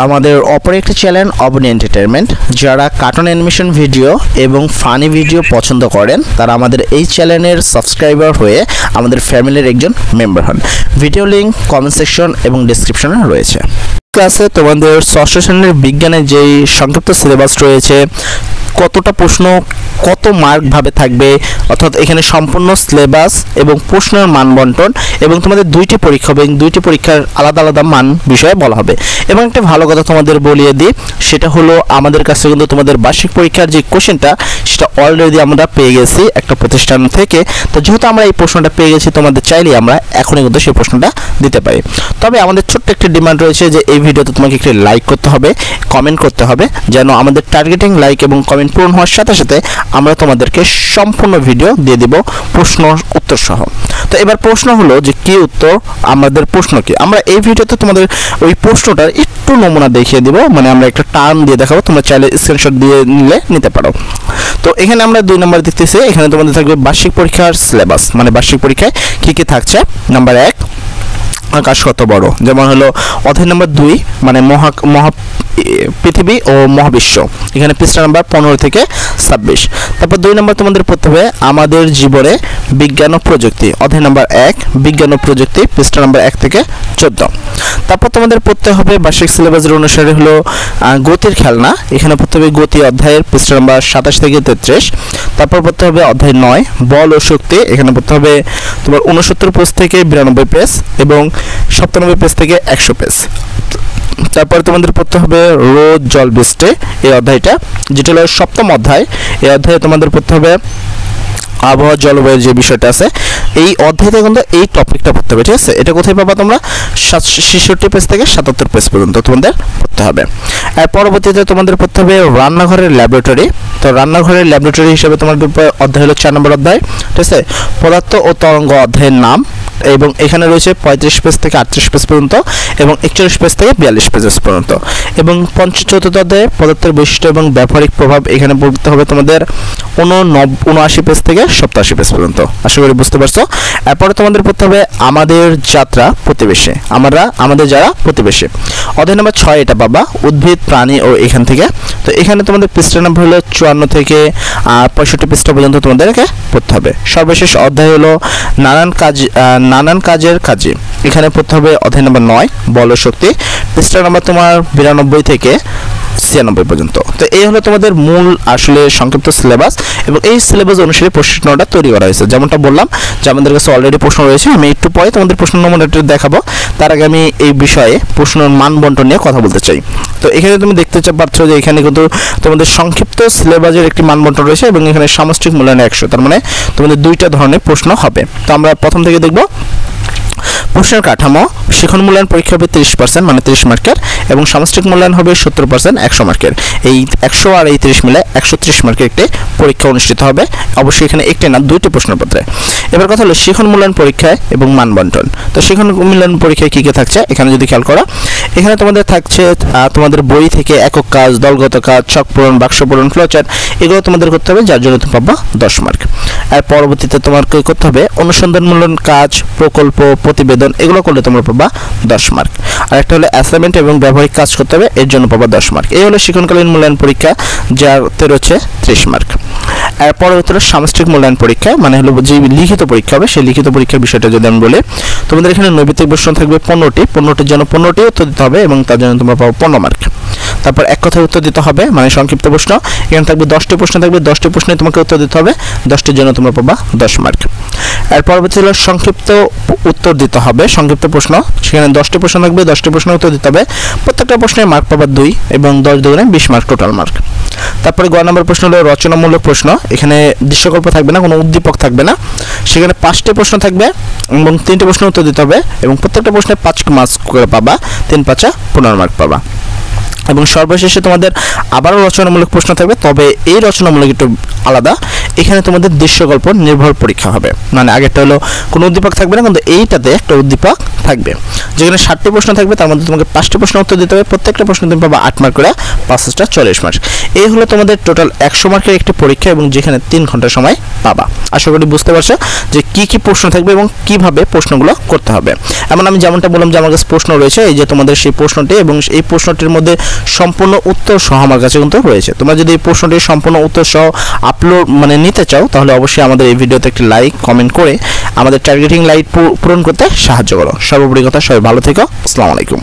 আমাদের অপর একটি চ্যানেল অবনী এন্টারটেইনমেন্ট, যারা কার্টুন অ্যানিমেশন ভিডিও এবং ফানি ভিডিও পছন্দ করেন তারা আমাদের এই চ্যানেলের সাবস্ক্রাইবার হয়ে আমাদের ফ্যামিলির একজন মেম্বার হন। ভিডিও লিঙ্ক কমেন্ট সেকশন এবং ডেসক্রিপশনে রয়েছে। ক্লাসে তোমাদের ষষ্ঠ শ্রেণীর বিজ্ঞানের যেই সংক্ষিপ্ত সিলেবাস রয়েছে, কতটা প্রশ্ন কত মার্ক ভাবে থাকবে, অর্থাৎ এখানে সম্পূর্ণ সিলেবাস এবং প্রশ্নের মান বন্টন এবং তোমাদের দুইটি পরীক্ষা হবে, দুইটি পরীক্ষার আলাদা আলাদা মান বিষয়ে বলা হবে। এবং একটা ভালো কথা তোমাদের বলিয়ে দিই, সেটা হলো আমাদের কাছে কিন্তু তোমাদের বার্ষিক পরীক্ষার যে কোশ্চেনটা সেটা অলরেডি আমরা পেয়ে গেছি একটা প্রতিষ্ঠান থেকে। তো যেহেতু আমরা এই প্রশ্নটা পেয়ে গেছি, তোমাদের চাইলে আমরা এখনই কিন্তু সেই প্রশ্নটা দিতে পারি। তবে আমাদের ছোট্ট একটি ডিমান্ড রয়েছে যে এই ভিডিওতে তোমাকে একটি লাইক করতে হবে, কমেন্ট করতে হবে, যেন আমাদের টার্গেটিং লাইক এবং কমেন্ট পূরণ হওয়ার সাথে সাথে আমরা তোমাদেরকে সম্পূর্ণ ভিডিও দিয়ে দিব প্রশ্ন উত্তর সহ। তো এবার প্রশ্ন হলো যে কি উত্তর, আমাদের প্রশ্ন কি। আমরা এই ভিডিওতে তোমাদের ওই প্রশ্নটার একটু নমুনা দেখিয়ে দিব, মানে আমরা একটা টার্ম দিয়ে দেখাবো, তোমরা চাইলে স্ক্রিনশট দিয়ে নিতে পারো। তো এখানে আমরা 2 নম্বর দেখতেছি, এখানে তোমাদের থাকবে বার্ষিক পরীক্ষার সিলেবাস, মানে বার্ষিক পরীক্ষায় কি কি থাকছে। নাম্বার 1, আকাশ কত বড়, যেমন হলো অধ্যায় নাম্বার 2 মানে পৃথিবী ও মহাবিশ্ব, এখানে পৃষ্ঠা নাম্বার 15 থেকে 26। তারপর 2 নম্বর তোমাদের পড়তে হবে আমাদের জীবনে বিজ্ঞান ও প্রযুক্তি, অধ্যায় নাম্বার 1 বিজ্ঞান ও প্রযুক্তি, পৃষ্ঠা নাম্বার 1 থেকে 14। তারপর তোমাদের পড়তে হবে বার্ষিক সিলেবাসের অনুসারে হলো গতির খেলনা, এখানে পড়তে হবে গতি অধ্যায়ের পৃষ্ঠা নাম্বার 27 থেকে 33। তারপর পড়তে হবে অধ্যায় 9 বল ও শক্তি, এখানে পড়তে হবে তোমার 69 পেজ থেকে 92 পেজ এবং 97 পেজ থেকে 100 পেজ। তারপর তোমাদের পড়তে হবে রোদ জল বৃষ্টি, এই অধ্যায়টা যেটা হলো 7ম অধ্যায়। এই অধ্যায়ে তোমাদের পড়তে হবে আবহাওয়া জলবায়ুর যে বিষয়টা আছে, এই অধ্যায়তে কিন্তু এই টপিকটা পড়তে হবে, ঠিক আছে। এটা কোথায় পাবা তোমরা, 66 পেজ থেকে 77 পেজ পর্যন্ত তোমাদের পড়তে হবে। আর পরবর্তীতে তোমাদের পড়তে হবে রান্নাঘরের ল্যাবরেটরি। তো রান্নাঘরের ল্যাবরেটরি হিসেবে তোমাদের অধ্যায় হলো 4 নম্বর অধ্যায়, ঠিক আছে। পদার্থ ও তরঙ্গ অধ্যায়ের নাম, এবং এখানে রয়েছে 35 পেজ থেকে 38 পেজ পর্যন্ত এবং 41 পেজ থেকে 42 পেজ পর্যন্ত। এবং চতুর্থ অধ্যায়ে পদার্থের বৈশিষ্ট্য এবং ব্যবহারিক প্রভাব, এখানে পড়তে হবে তোমাদের 79 পেজ থেকে 87 পেজ পর্যন্ত। আশা করি বুঝতে পারছো। এরপরে তোমাদের পড়তে হবে আমাদের যাত্রা প্রতিবেশী, আমাদের যারা প্রতিবেশী, অধ্যায় নাম্বার 6 এটা পাবা উদ্ভিদ প্রাণী ও এখান থেকে। তো এখানে তোমাদের পৃষ্ঠা নাম্বার হলো 54 থেকে 65 পৃষ্ঠা পর্যন্ত তোমাদেরকে পড়তে হবে। সর্বশেষ অধ্যায় হলো নানান কাজের কাজে, এখানে পড়তে হবে অধ্যায় নাম্বার 9 বল ও শক্তি, পৃষ্ঠা নাম্বার তোমার 92 থেকে 96 পর্যন্ত। তো এই হলো তোমাদের মূল আসলে সংক্ষিপ্ত সিলেবাস, এবং এই সিলেবাস অনুসারে প্রশ্নটা তৈরি করা হয়েছে। যেমনটা বললাম যে আমাদের কাছে অলরেডি প্রশ্ন রয়েছে, আমি একটু পরে তোমাদের প্রশ্ন নমুনাটা দেখাবো। তার আগে আমি এই বিষয়ে প্রশ্নের মান বন্টন নিয়ে কথা বলতে চাই। তো এখানে তুমি দেখতে পাচ্ছ যে এখানে কিন্তু তোমাদের সংক্ষিপ্ত সিলেবাসের একটি মান বন্টন রয়েছে এবং এখানে সামষ্টিক মূল্যায়ন 100, তার মানে তোমাদের 2টা ধরনের প্রশ্ন হবে। তো আমরা প্রথম থেকে দেখব প্রশ্নের কাঠামো। শিখন মূল্যায়ন পরীক্ষা হবে 30% মানে 30 মার্কের, এবং সামষ্টিক মূল্যায়ন হবে 70% 100 মার্কের। এই 100 আর এই 30 মিলে 130 মার্কের একটি পরীক্ষা অনুষ্ঠিত হবে, অবশ্যই এখানে একটি না 2টি প্রশ্নপত্রে। এবার কথা হলো শিখন মূল্যায়ন পরীক্ষায় এবং মান বন্টন। তো শিখন মূল্যায়ন পরীক্ষায় কী কী থাকছে এখানে যদি খেয়াল করো, এখানে তোমাদের থাকছে তোমাদের বই থেকে একক কাজ, দলগত কাজ, ছক পূরণ, বাক্স পূরণ, ফ্লোচার্ট, এগুলো তোমাদের করতে হবে, যার জন্য তুমি পাবা 10 মার্ক। আর পরবর্তীতে তোমাকে করতে হবে অনুসন্ধানমূলক কাজ, প্রকল্প, প্রতিবেদন, এগুলো করলে তোমরা পাবা 10 মার্ক। আর একটা হলো অ্যাসাইনমেন্ট এবং ব্যবহারিক কাজ করতে হবে, এর জন্য পাবা 10 মার্ক। এই হলো শিক্ষণকালীন মূল্যায়ন পরীক্ষা, যাতে রয়েছে 30 মার্ক। আর পরবর্তী হলো সামষ্টিক মূল্যায়ন পরীক্ষা, মানে হলো যে লিখিত পরীক্ষা হবে, সেই লিখিত পরীক্ষার বিষয়টা যদি আমি বলি, তোমাদের এখানে নৈবেদিক প্রশ্ন থাকবে 15টির জন্য 15টি উত্তর দিতে হবে এবং তার জন্য তোমরা পাবো 15 মার্ক। তারপর এক কথায় উত্তর দিতে হবে, মানে সংক্ষিপ্ত প্রশ্ন, এখানে থাকবে 10টি প্রশ্ন থাকবে, 10টি প্রশ্নে তোমাকে উত্তর দিতে হবে, 10টির জন্য তোমরা পাবা 10 মার্ক। আর পরবর্তী হলো সংক্ষিপ্ত উত্তর দিতে হবে, সংক্ষিপ্ত প্রশ্ন, সেখানে 10টি প্রশ্ন থাকবে, 10টি প্রশ্নের উত্তর দিতে হবে, প্রত্যেকটা প্রশ্নের মার্ক পাবা 2 এবং 10 দুগুণে 20 মার্ক টোটাল মার্ক। তারপরে গ নম্বর প্রশ্ন হলো রচনামূলক প্রশ্ন, এখানে দৃশ্যকল্প থাকবে না, কোনো উদ্দীপক থাকবে না, সেখানে 5টি প্রশ্ন থাকবে এবং 3টি প্রশ্নের উত্তর দিতে হবে এবং প্রত্যেকটা প্রশ্নে 5 মার্ক করে পাবা, 3 5 15 মার্ক পাবা। এবং সর্বশেষে তোমাদের আবারও রচনামূলক প্রশ্ন থাকবে, তবে এই রচনামূলক একটু আলাদা, এখানে তোমাদের দৃশ্যকল্প নির্ভর পরীক্ষা হবে, মানে আগেরটা হলো কোনো উদ্দীপক থাকবে না, কিন্তু এইটাতে একটা উদ্দীপক থাকবে। যেখানে 60টি প্রশ্ন থাকবে, তার মধ্যে তোমাকে 5টি প্রশ্ন উত্তর দিতে হবে। প্রত্যেকটা প্রশ্ন তুমি পাবা 8 মার্ক করে, 5টা 40 মার্ক। এই হলো তোমাদের টোটাল 100 মার্কের একটি পরীক্ষা, এবং যেখানে 3 ঘন্টা সময় পাবা। আশা করি বুঝতে পারছো যে কি কি প্রশ্ন থাকবে এবং কিভাবে প্রশ্নগুলো করতে হবে। এমন আমি যেমনটা বললাম যে আমার কাছে প্রশ্ন রয়েছে, এই যে তোমাদের সেই প্রশ্নটি, এবং এই প্রশ্নটির মধ্যে সম্পূর্ণ উত্তর সহ আমার কাছে কিন্তু রয়েছে। তোমরা যদি এই প্রশ্নটির সম্পূর্ণ উত্তর সহ আপলোড নিতে চাও, তাহলে অবশ্যই আমাদের এই ভিডিওতে একটি লাইক কমেন্ট করে আমাদের টার্গেটিং লাইট পূরণ করতে সাহায্য করো। সর্বোপরি কথা, সবাই ভালো থেকো। আসসালামু আলাইকুম।